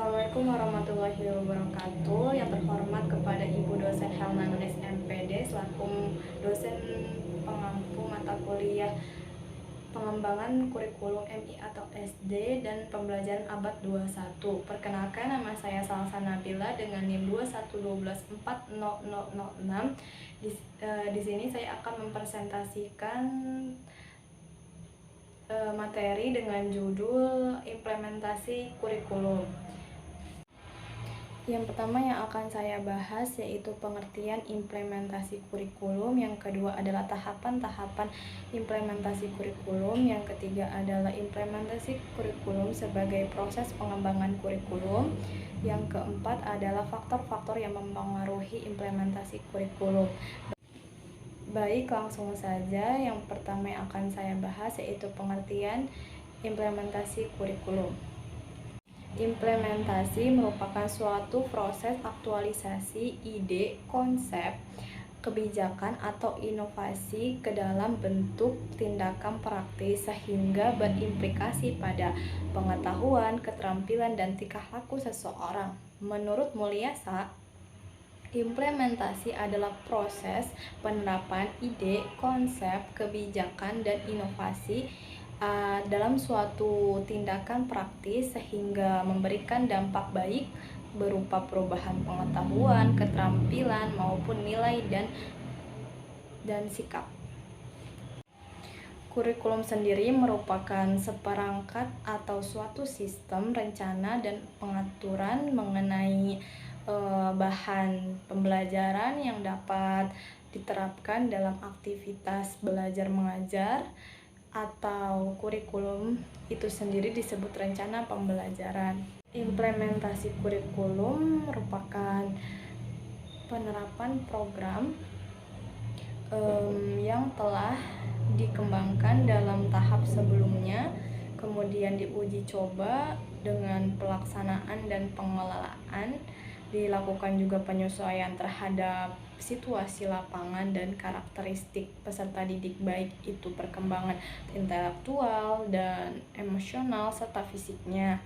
Assalamualaikum warahmatullahi wabarakatuh. Yang terhormat kepada Ibu dosen Helma Nunes MPD selaku dosen pengampu mata kuliah pengembangan kurikulum MI atau SD dan pembelajaran abad 21. Perkenalkan, nama saya Salsa Nabila dengan NIM 2114006. Di sini saya akan mempresentasikan materi dengan judul implementasi kurikulum. Yang pertama yang akan saya bahas yaitu pengertian implementasi kurikulum, yang kedua adalah tahapan-tahapan implementasi kurikulum, yang ketiga adalah implementasi kurikulum sebagai proses pengembangan kurikulum, yang keempat adalah faktor-faktor yang mempengaruhi implementasi kurikulum. Baik, langsung saja. Yang pertama yang akan saya bahas yaitu pengertian implementasi kurikulum. Implementasi merupakan suatu proses aktualisasi ide, konsep, kebijakan, atau inovasi ke dalam bentuk tindakan praktis sehingga berimplikasi pada pengetahuan, keterampilan, dan tingkah laku seseorang. Menurut Mulyasa, implementasi adalah proses penerapan ide, konsep, kebijakan, dan inovasi dalam suatu tindakan praktis sehingga memberikan dampak baik berupa perubahan pengetahuan, keterampilan, maupun nilai dan sikap. Kurikulum sendiri merupakan seperangkat atau suatu sistem rencana dan pengaturan mengenai bahan pembelajaran yang dapat diterapkan dalam aktivitas belajar mengajar, atau kurikulum itu sendiri disebut rencana pembelajaran. Implementasi kurikulum merupakan penerapan program yang telah dikembangkan dalam tahap sebelumnya, kemudian diuji coba dengan pelaksanaan dan pengelolaan, dilakukan juga penyesuaian terhadap situasi lapangan dan karakteristik peserta didik, baik itu perkembangan intelektual dan emosional serta fisiknya.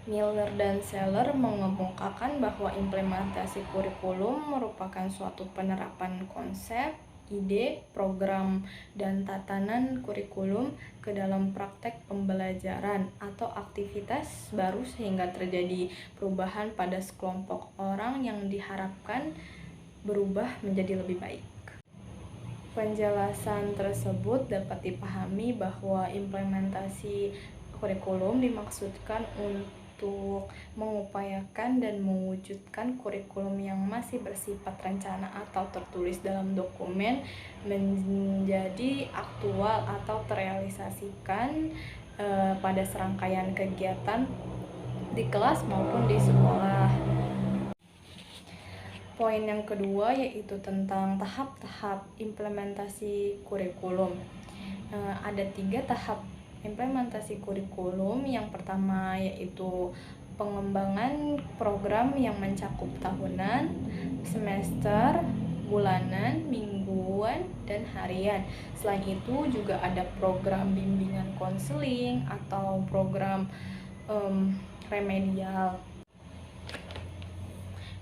Miller dan Seller mengemukakan bahwa implementasi kurikulum merupakan suatu penerapan konsep, ide, program, dan tatanan kurikulum ke dalam praktek pembelajaran atau aktivitas baru sehingga terjadi perubahan pada sekelompok orang yang diharapkan berubah menjadi lebih baik. Penjelasan tersebut dapat dipahami bahwa implementasi kurikulum dimaksudkan untuk mengupayakan dan mewujudkan kurikulum yang masih bersifat rencana atau tertulis dalam dokumen menjadi aktual atau terrealisasikan pada serangkaian kegiatan di kelas maupun di sekolah. Poin yang kedua yaitu tentang tahap-tahap implementasi kurikulum. Ada 3 tahap implementasi kurikulum. Yang pertama yaitu pengembangan program yang mencakup tahunan, semester, bulanan, mingguan, dan harian. Selain itu juga ada program bimbingan konseling atau program remedial.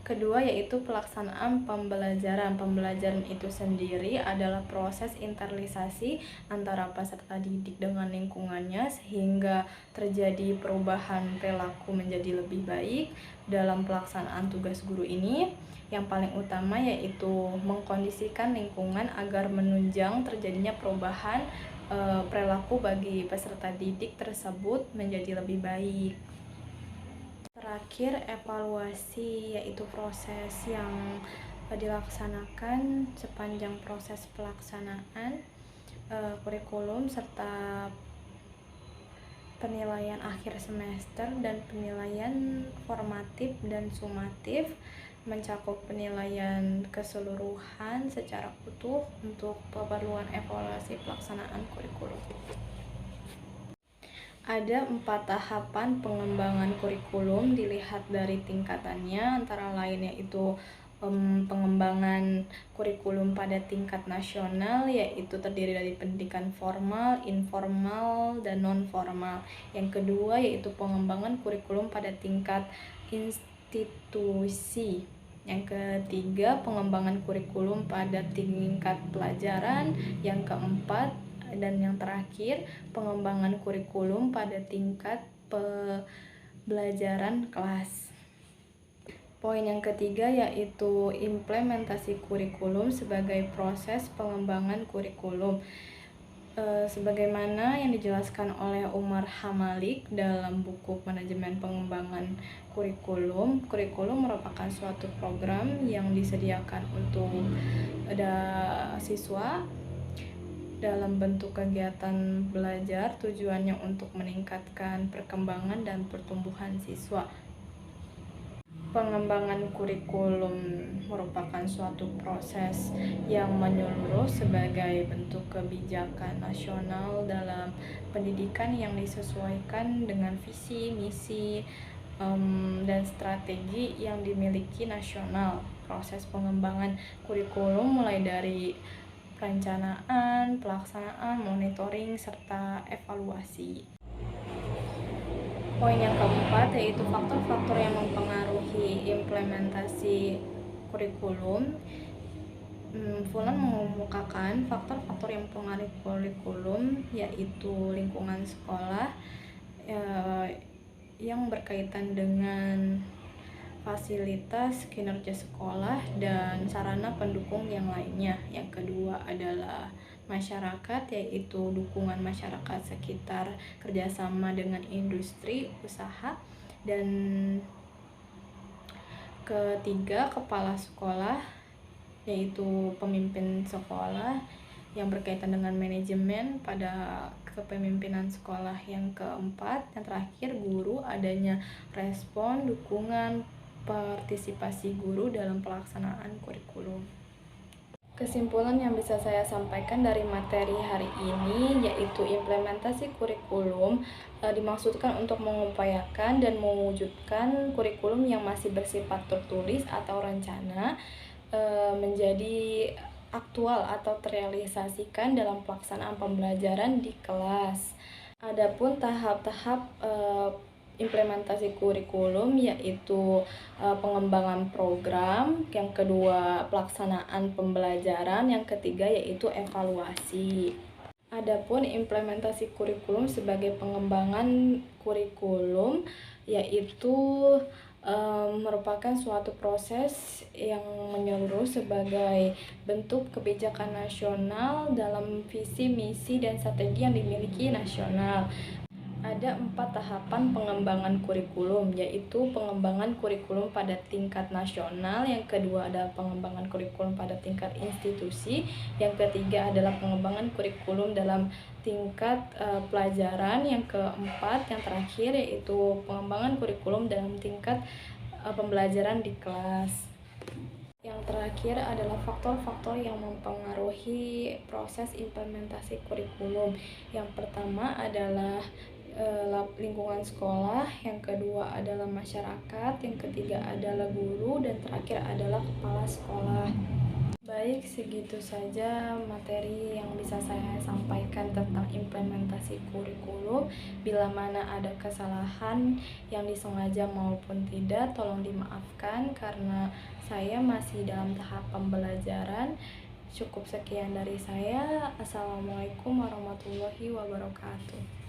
Kedua yaitu pelaksanaan pembelajaran. Pembelajaran itu sendiri adalah proses internalisasi antara peserta didik dengan lingkungannya sehingga terjadi perubahan perilaku menjadi lebih baik. Dalam pelaksanaan tugas guru ini, yang paling utama yaitu mengkondisikan lingkungan agar menunjang terjadinya perubahan perilaku bagi peserta didik tersebut menjadi lebih baik. Terakhir, evaluasi yaitu proses yang dilaksanakan sepanjang proses pelaksanaan kurikulum serta penilaian akhir semester dan penilaian formatif dan sumatif, mencakup penilaian keseluruhan secara utuh untuk keperluan evaluasi pelaksanaan kurikulum. Ada 4 tahapan pengembangan kurikulum dilihat dari tingkatannya, antara lain yaitu pengembangan kurikulum pada tingkat nasional, yaitu terdiri dari pendidikan formal, informal, dan non-formal. Yang kedua yaitu pengembangan kurikulum pada tingkat institusi. Yang ketiga, pengembangan kurikulum pada tingkat pelajaran. Yang keempat dan yang terakhir, pengembangan kurikulum pada tingkat pembelajaran kelas. Poin yang ketiga yaitu implementasi kurikulum sebagai proses pengembangan kurikulum. Sebagaimana yang dijelaskan oleh Umar Hamalik dalam buku Manajemen Pengembangan Kurikulum, kurikulum merupakan suatu program yang disediakan untuk siswa dalam bentuk kegiatan belajar, tujuannya untuk meningkatkan perkembangan dan pertumbuhan siswa. Pengembangan kurikulum merupakan suatu proses yang menyeluruh sebagai bentuk kebijakan nasional dalam pendidikan yang disesuaikan dengan visi, misi, dan strategi yang dimiliki nasional. Proses pengembangan kurikulum mulai dari perencanaan, pelaksanaan, monitoring, serta evaluasi. Poin yang keempat yaitu faktor-faktor yang mempengaruhi implementasi kurikulum. Fulan mengemukakan faktor-faktor yang mempengaruhi kurikulum yaitu lingkungan sekolah yang berkaitan dengan fasilitas, kinerja sekolah, dan sarana pendukung yang lainnya. Yang kedua adalah masyarakat, yaitu dukungan masyarakat sekitar, kerjasama dengan industri, usaha, dan ketiga, kepala sekolah, yaitu pemimpin sekolah yang berkaitan dengan manajemen pada kepemimpinan sekolah. Yang keempat, yang terakhir, guru, adanya respon, dukungan, partisipasi guru dalam pelaksanaan kurikulum. Kesimpulan yang bisa saya sampaikan dari materi hari ini yaitu implementasi kurikulum dimaksudkan untuk mengupayakan dan mewujudkan kurikulum yang masih bersifat tertulis atau rencana menjadi aktual atau terrealisasikan dalam pelaksanaan pembelajaran di kelas. Adapun tahap-tahap implementasi kurikulum yaitu pengembangan program, yang kedua pelaksanaan pembelajaran, yang ketiga yaitu evaluasi. Adapun implementasi kurikulum sebagai pengembangan kurikulum yaitu merupakan suatu proses yang menyeluruh sebagai bentuk kebijakan nasional dalam visi, misi, dan strategi yang dimiliki nasional. Ada 4 tahapan pengembangan kurikulum, yaitu pengembangan kurikulum pada tingkat nasional, yang kedua adalah pengembangan kurikulum pada tingkat institusi, yang ketiga adalah pengembangan kurikulum dalam tingkat pelajaran, yang keempat, yang terakhir yaitu pengembangan kurikulum dalam tingkat pembelajaran di kelas. Yang terakhir adalah faktor-faktor yang mempengaruhi proses implementasi kurikulum. Yang pertama adalah lingkungan sekolah, yang kedua adalah masyarakat, yang ketiga adalah guru, dan terakhir adalah kepala sekolah. Baik, segitu saja materi yang bisa saya sampaikan tentang implementasi kurikulum. Bila mana ada kesalahan yang disengaja maupun tidak, tolong dimaafkan karena saya masih dalam tahap pembelajaran. Cukup sekian dari saya. Assalamualaikum warahmatullahi wabarakatuh.